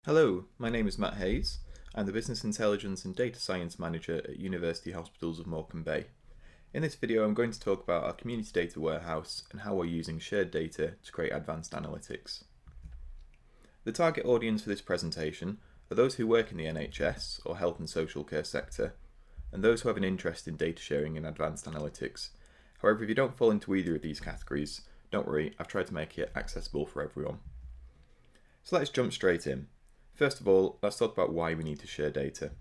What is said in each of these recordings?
Hello, my name is Matt.Heys. I'm the Business Intelligence and Data Science Manager at University Hospitals of Morecambe Bay. In this video I'm going to talk about our community data warehouse and how we're using shared data to create advanced analytics. The target audience for this presentation are those who work in the NHS or health and social care sector, and those who have an interest in data sharing and advanced analytics. However, if you don't fall into either of these categories, don't worry, I've tried to make it accessible for everyone. So let's jump straight in. First of all, let's talk about why we need to share data.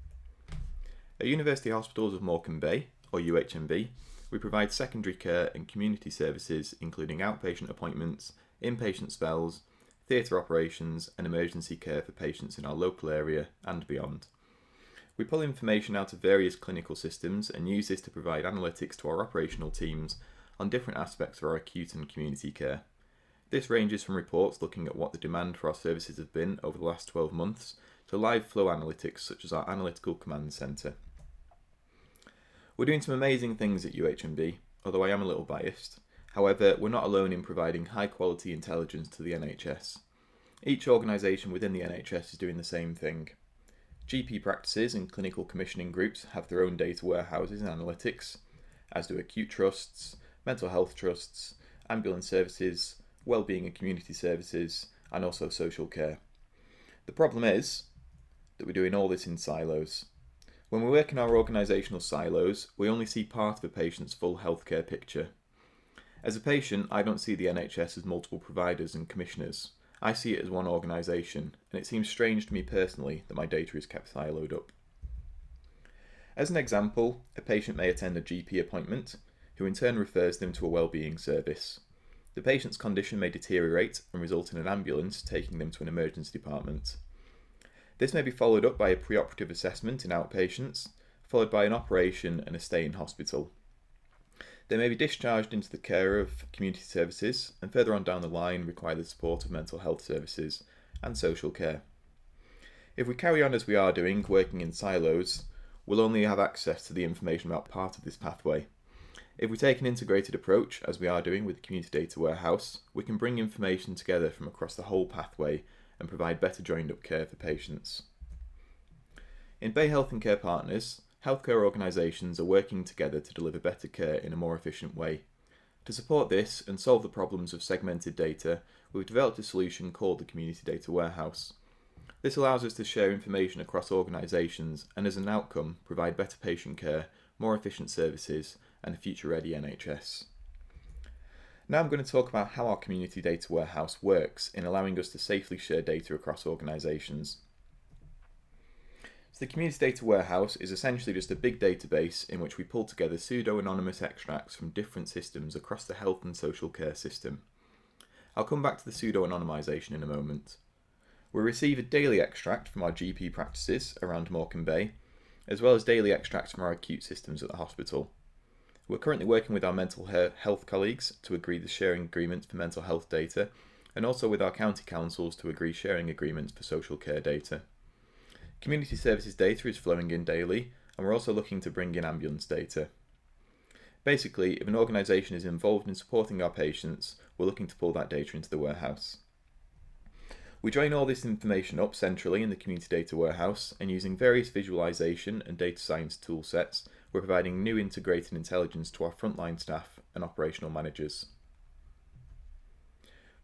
At University Hospitals of Morecambe Bay, or UHMB, we provide secondary care and community services including outpatient appointments, inpatient spells, theatre operations and emergency care for patients in our local area and beyond. We pull information out of various clinical systems and use this to provide analytics to our operational teams on different aspects of our acute and community care. This ranges from reports looking at what the demand for our services have been over the last 12 months to live flow analytics such as our Analytical Command Centre. We're doing some amazing things at UHMB, although I am a little biased. However, we're not alone in providing high quality intelligence to the NHS. Each organisation within the NHS is doing the same thing. GP practices and clinical commissioning groups have their own data warehouses and analytics, as do acute trusts, mental health trusts, ambulance services, wellbeing and community services, and also social care. The problem is that we're doing all this in silos. When we work in our organisational silos, we only see part of a patient's full healthcare picture. As a patient, I don't see the NHS as multiple providers and commissioners. I see it as one organisation, and it seems strange to me personally that my data is kept siloed up. As an example, a patient may attend a GP appointment, who in turn refers them to a wellbeing service. The patient's condition may deteriorate and result in an ambulance taking them to an emergency department. This may be followed up by a preoperative assessment in outpatients, followed by an operation and a stay in hospital. They may be discharged into the care of community services and further on down the line require the support of mental health services and social care. If we carry on as we are doing, working in silos, we'll only have access to the information about part of this pathway. If we take an integrated approach, as we are doing with the Community Data Warehouse, we can bring information together from across the whole pathway and provide better joined up care for patients. In Bay Health and Care Partners, healthcare organisations are working together to deliver better care in a more efficient way. To support this and solve the problems of segmented data, we've developed a solution called the Community Data Warehouse. This allows us to share information across organisations and as an outcome provide better patient care, more efficient services and a future-ready NHS. Now I'm going to talk about how our Community Data Warehouse works in allowing us to safely share data across organisations. So the Community Data Warehouse is essentially just a big database in which we pull together pseudo-anonymous extracts from different systems across the health and social care system. I'll come back to the pseudo-anonymisation in a moment. We receive a daily extract from our GP practices around Morecambe Bay, as well as daily extracts from our acute systems at the hospital. We're currently working with our mental health colleagues to agree the sharing agreements for mental health data, and also with our county councils to agree sharing agreements for social care data. Community services data is flowing in daily, and we're also looking to bring in ambulance data. Basically, if an organisation is involved in supporting our patients, we're looking to pull that data into the warehouse. We join all this information up centrally in the Community Data Warehouse, and using various visualization and data science tool sets, we're providing new integrated intelligence to our frontline staff and operational managers.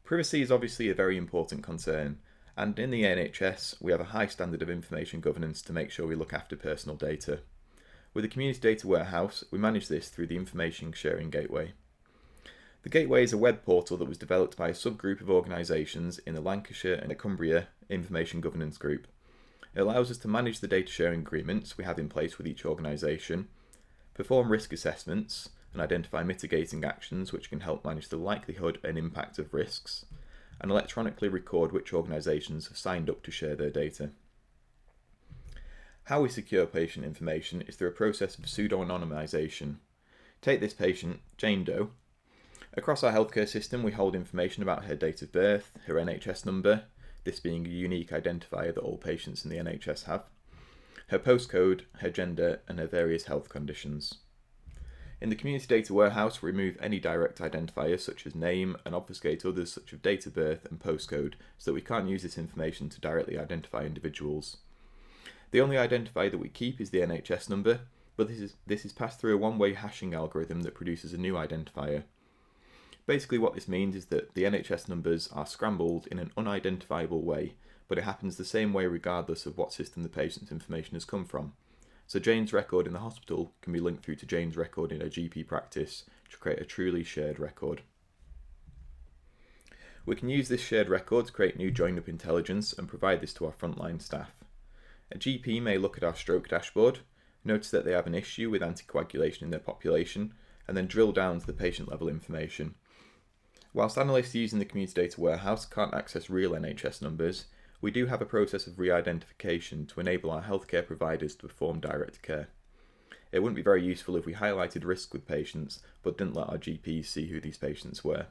Privacy is obviously a very important concern, and in the NHS we have a high standard of information governance to make sure we look after personal data. With the Community Data Warehouse, we manage this through the Information Sharing Gateway. The Gateway is a web portal that was developed by a subgroup of organisations in the Lancashire and Cumbria Information Governance Group. It allows us to manage the data sharing agreements we have in place with each organisation, perform risk assessments and identify mitigating actions which can help manage the likelihood and impact of risks, and electronically record which organisations have signed up to share their data. How we secure patient information is through a process of pseudo-anonymisation. Take this patient, Jane Doe. Across our healthcare system we hold information about her date of birth, her NHS number, this being a unique identifier that all patients in the NHS have, her postcode, her gender and her various health conditions. In the Community Data Warehouse, we remove any direct identifiers such as name and obfuscate others such as date of birth and postcode so that we can't use this information to directly identify individuals. The only identifier that we keep is the NHS number, but this is passed through a one-way hashing algorithm that produces a new identifier. Basically what this means is that the NHS numbers are scrambled in an unidentifiable way, but it happens the same way regardless of what system the patient's information has come from. So Jane's record in the hospital can be linked through to Jane's record in her GP practice to create a truly shared record. We can use this shared record to create new joined-up intelligence and provide this to our frontline staff. A GP may look at our stroke dashboard, notice that they have an issue with anticoagulation in their population, and then drill down to the patient level information. Whilst analysts using the Community Data Warehouse can't access real NHS numbers, we do have a process of re-identification to enable our healthcare providers to perform direct care. It wouldn't be very useful if we highlighted risk with patients but didn't let our GPs see who these patients were.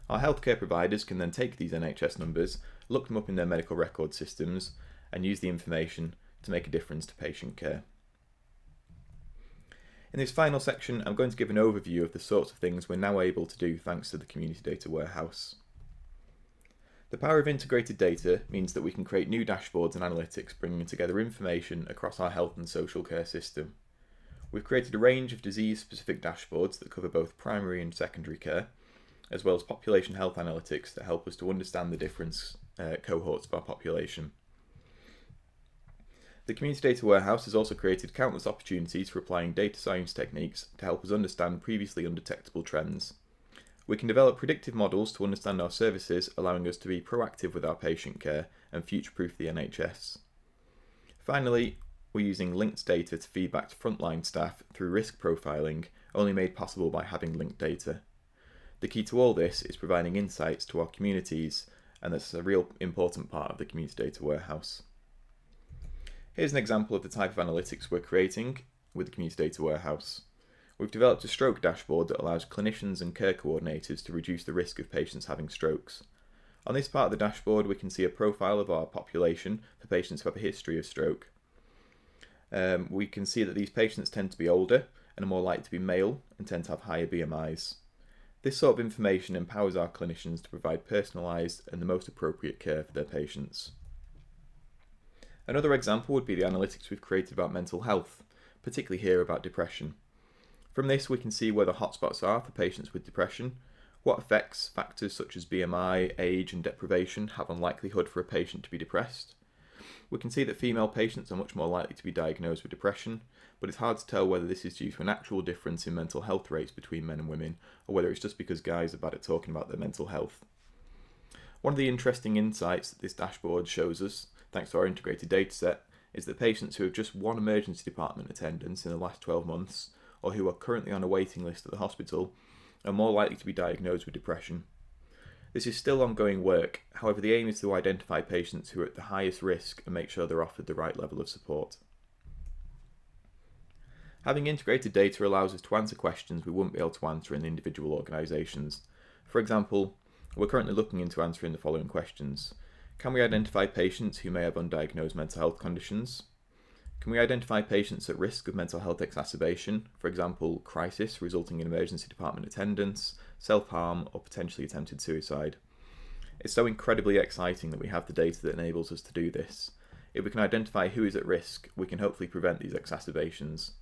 Our healthcare providers can then take these NHS numbers, look them up in their medical record systems, and use the information to make a difference to patient care. In this final section, I'm going to give an overview of the sorts of things we're now able to do thanks to the Community Data Warehouse. The power of integrated data means that we can create new dashboards and analytics bringing together information across our health and social care system. We've created a range of disease-specific dashboards that cover both primary and secondary care, as well as population health analytics that help us to understand the different cohorts of our population. The Community Data Warehouse has also created countless opportunities for applying data science techniques to help us understand previously undetectable trends. We can develop predictive models to understand our services, allowing us to be proactive with our patient care and future-proof the NHS. Finally, we're using linked data to feed back to frontline staff through risk profiling, only made possible by having linked data. The key to all this is providing insights to our communities, and that's a real important part of the Community Data Warehouse. Here's an example of the type of analytics we're creating with the Community Data Warehouse. We've developed a stroke dashboard that allows clinicians and care coordinators to reduce the risk of patients having strokes. On this part of the dashboard, we can see a profile of our population for patients who have a history of stroke. We can see that these patients tend to be older and are more likely to be male and tend to have higher BMIs. This sort of information empowers our clinicians to provide personalised and the most appropriate care for their patients. Another example would be the analytics we've created about mental health, particularly here about depression. From this we can see where the hotspots are for patients with depression, what effects factors such as BMI, age and deprivation have on likelihood for a patient to be depressed. We can see that female patients are much more likely to be diagnosed with depression, but it's hard to tell whether this is due to an actual difference in mental health rates between men and women, or whether it's just because guys are bad at talking about their mental health. One of the interesting insights that this dashboard shows us, thanks to our integrated dataset, is that patients who have just one emergency department attendance in the last 12 months, or who are currently on a waiting list at the hospital, are more likely to be diagnosed with depression. This is still ongoing work, however the aim is to identify patients who are at the highest risk and make sure they're offered the right level of support. Having integrated data allows us to answer questions we wouldn't be able to answer in individual organisations. For example, we're currently looking into answering the following questions. Can we identify patients who may have undiagnosed mental health conditions? Can we identify patients at risk of mental health exacerbation, for example, crisis resulting in emergency department attendance, self-harm or potentially attempted suicide? It's so incredibly exciting that we have the data that enables us to do this. If we can identify who is at risk, we can hopefully prevent these exacerbations.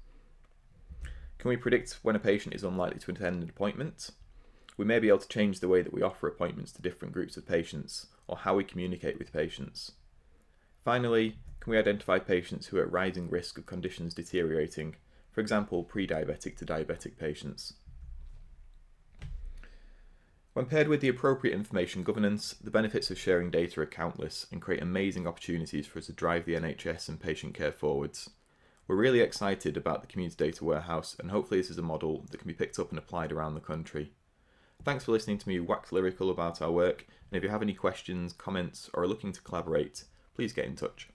Can we predict when a patient is unlikely to attend an appointment? We may be able to change the way that we offer appointments to different groups of patients, or how we communicate with patients. Finally, can we identify patients who are at rising risk of conditions deteriorating, for example, pre-diabetic to diabetic patients? When paired with the appropriate information governance, the benefits of sharing data are countless and create amazing opportunities for us to drive the NHS and patient care forwards. We're really excited about the Community Data Warehouse, and hopefully this is a model that can be picked up and applied around the country. Thanks for listening to me wax lyrical about our work, and if you have any questions, comments, or are looking to collaborate, please get in touch.